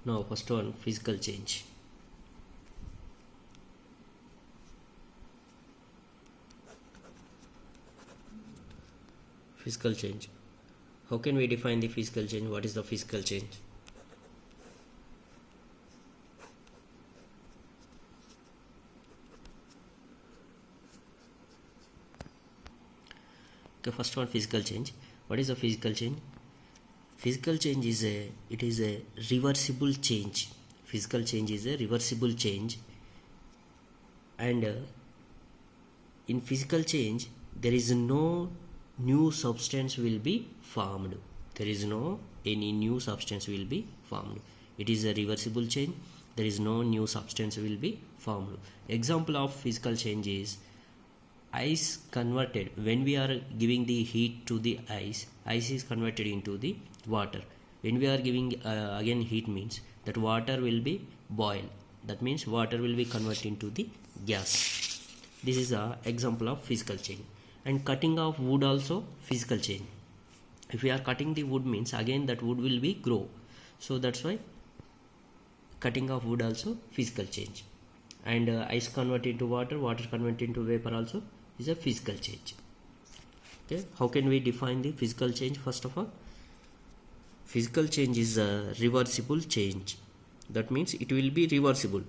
Now first one, physical change. Physical change. How can we define the physical change? What is the physical change? Okay, first one, physical change. What is a physical change? Physical change is a reversible change. Physical change is a reversible change, and in physical change there is no new substance will be formed. There is no any new substance will be formed. It is a reversible change. There is no new substance will be formed. Example of physical change is ice converted. When we are giving the heat to the ice is converted into the water. When we are giving again heat, means that water will be boiled. That means water will be converted into the gas. This is a example of physical change. And cutting of wood also physical change. If we are cutting the wood, means again that wood will be grow. So that's why cutting of wood also physical change. And ice converted into water, water converted into vapor also is a physical change. Okay, how can we define the physical change? First of all, physical change is a reversible change. That means it will be reversible.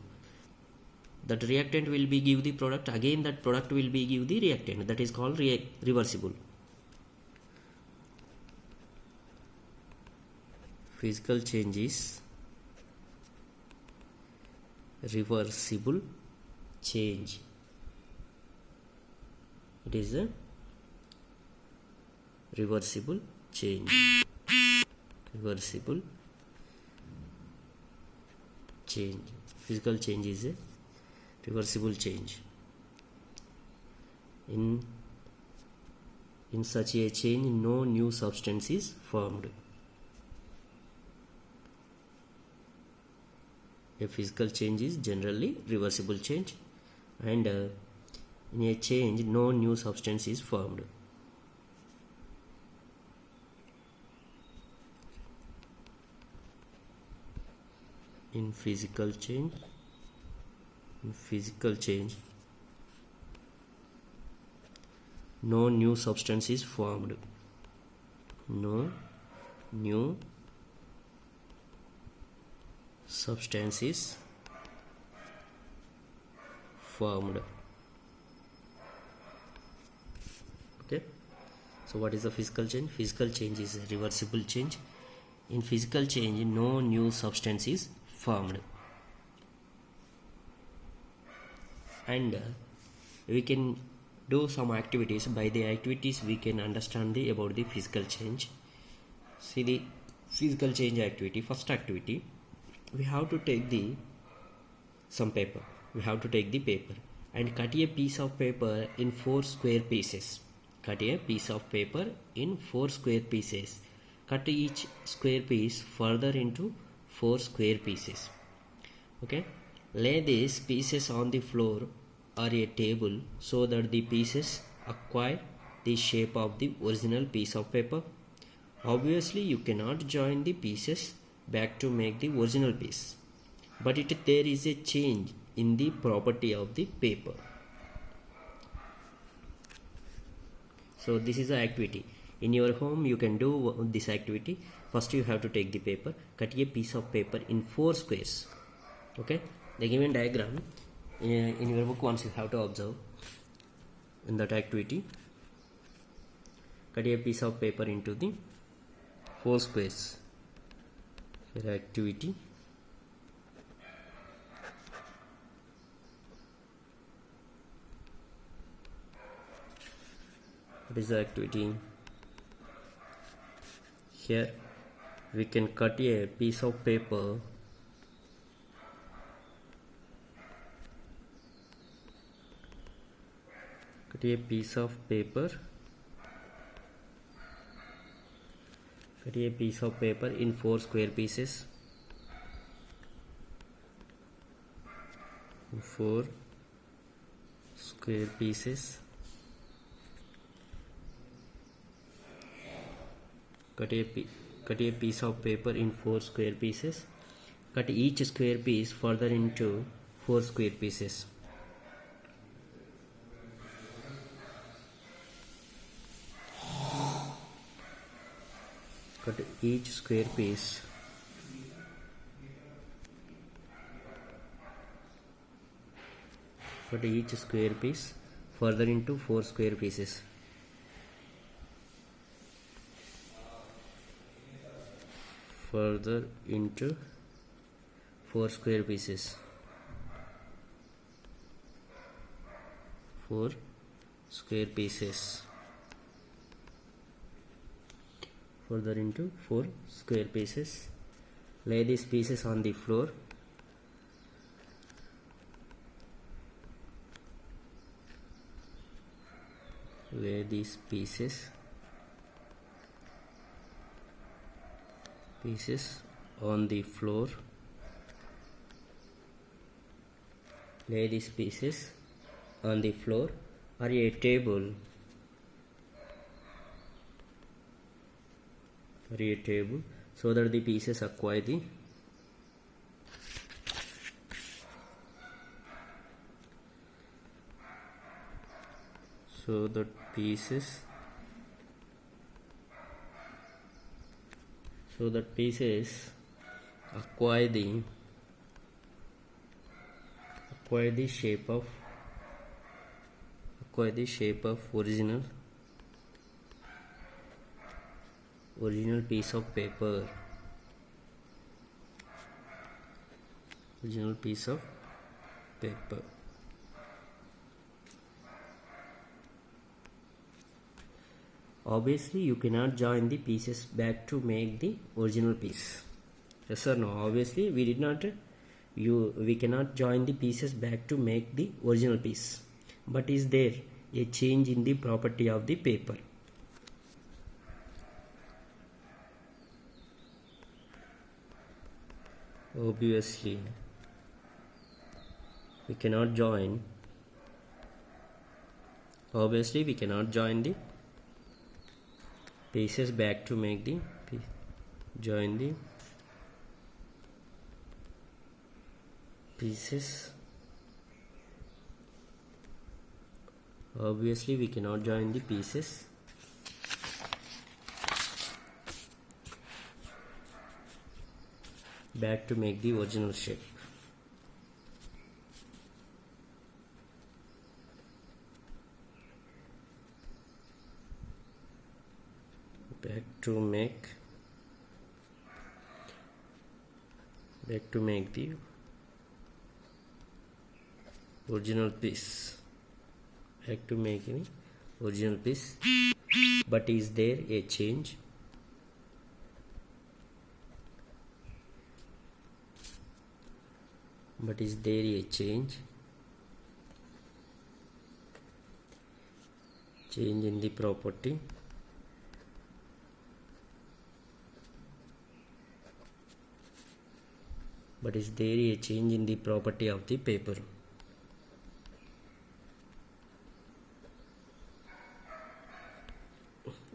That reactant will be give the product, again that product will be give the reactant. That is called reversible. Physical change is reversible change. It is a reversible change. Reversible change. Physical change is a reversible change. In such a change, no new substance is formed. A physical change is generally reversible change, and in a change no new substance is formed. In physical change, no new substance is formed. No new substance is formed. Okay, so what is the physical change? Physical change is a reversible change. In physical change, no new substance is formed. And we can do some activities. By the activities we can understand about the physical change. See the physical change activity. First activity, we have to take some paper. We have to take the paper and cut a piece of paper in 4 square pieces. Cut a piece of paper in 4 square pieces. Cut each square piece further into 4 square pieces. Okay, lay these pieces on the floor or a table so that the pieces acquire the shape of the original piece of paper. Obviously you cannot join the pieces back to make the original piece, but there is a change in the property of the paper. So this is the activity. In your home you can do this activity. First you have to take the paper, cut a piece of paper in 4 squares. Okay, the given diagram in your book once you have to observe. In that activity, cut a piece of paper into the 4 squares. Here activity, what is the activity? Here we can cut a piece of paper in 4 square pieces. 4 square pieces. Cut a piece of paper in 4 square pieces cut each square piece further into 4 square pieces. Cut each square piece further into 4 square pieces. Further into 4 square pieces. 4 square pieces. Further into 4 square pieces. Lay these pieces on the floor. Lay these pieces on the floor. Lay these pieces on the floor or a table. So that the pieces acquire the pieces acquire the shape of original piece of paper. Obviously you cannot join the pieces back to make the original piece. Yes or no? Obviously we cannot join the pieces back to make the original piece. But is there a change in the property of the paper? Obviously we cannot join the pieces back to make the obviously we cannot join the pieces back to make the original shape. Back to make the original piece. But is there a change? Change in the property? But is there a change in the property of the paper?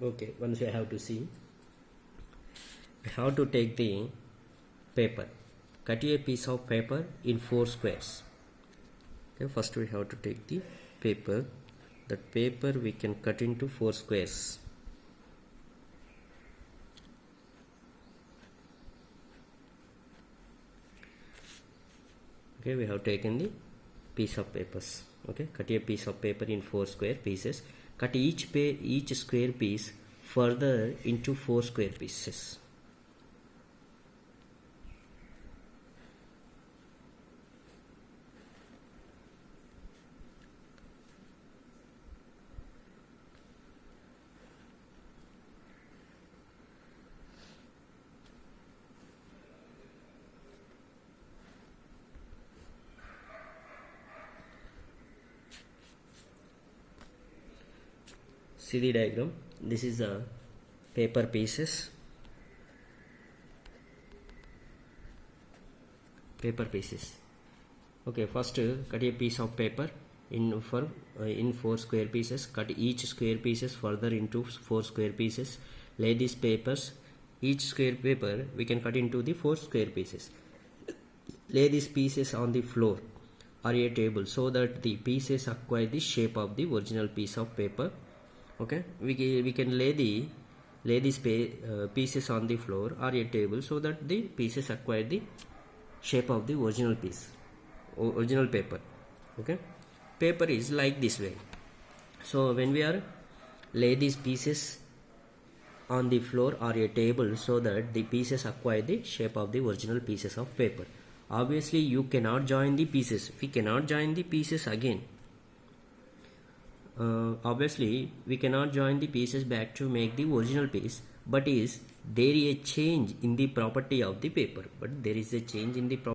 Okay, once I have to see, I have to take the paper, cut a piece of paper in 4 squares. Okay, first we have to take the paper. That paper we can cut into 4 squares. Okay, we have taken the piece of papers. Okay, cut a piece of paper in 4 square pieces. Cut each square piece further into 4 square pieces. See the diagram. This is the paper pieces. Okay, first cut a piece of paper in 4 square pieces. Cut each square pieces further into 4 square pieces. Lay these papers. Each square paper we can cut into the 4 square pieces. lay these pieces on the floor or a table so that the pieces acquire the shape of the original piece of paper. Okay, we can lay these pieces on the floor or a table so that the pieces acquire the shape of the original paper. Okay, paper is like this way. So when we are lay these pieces on the floor or a table so that the pieces acquire the shape of the original pieces of paper. Obviously you cannot join the pieces. We cannot join the pieces again. Obviously we cannot join the pieces back to make the original piece, but is there a change in the property of the paper? But there is a change in the property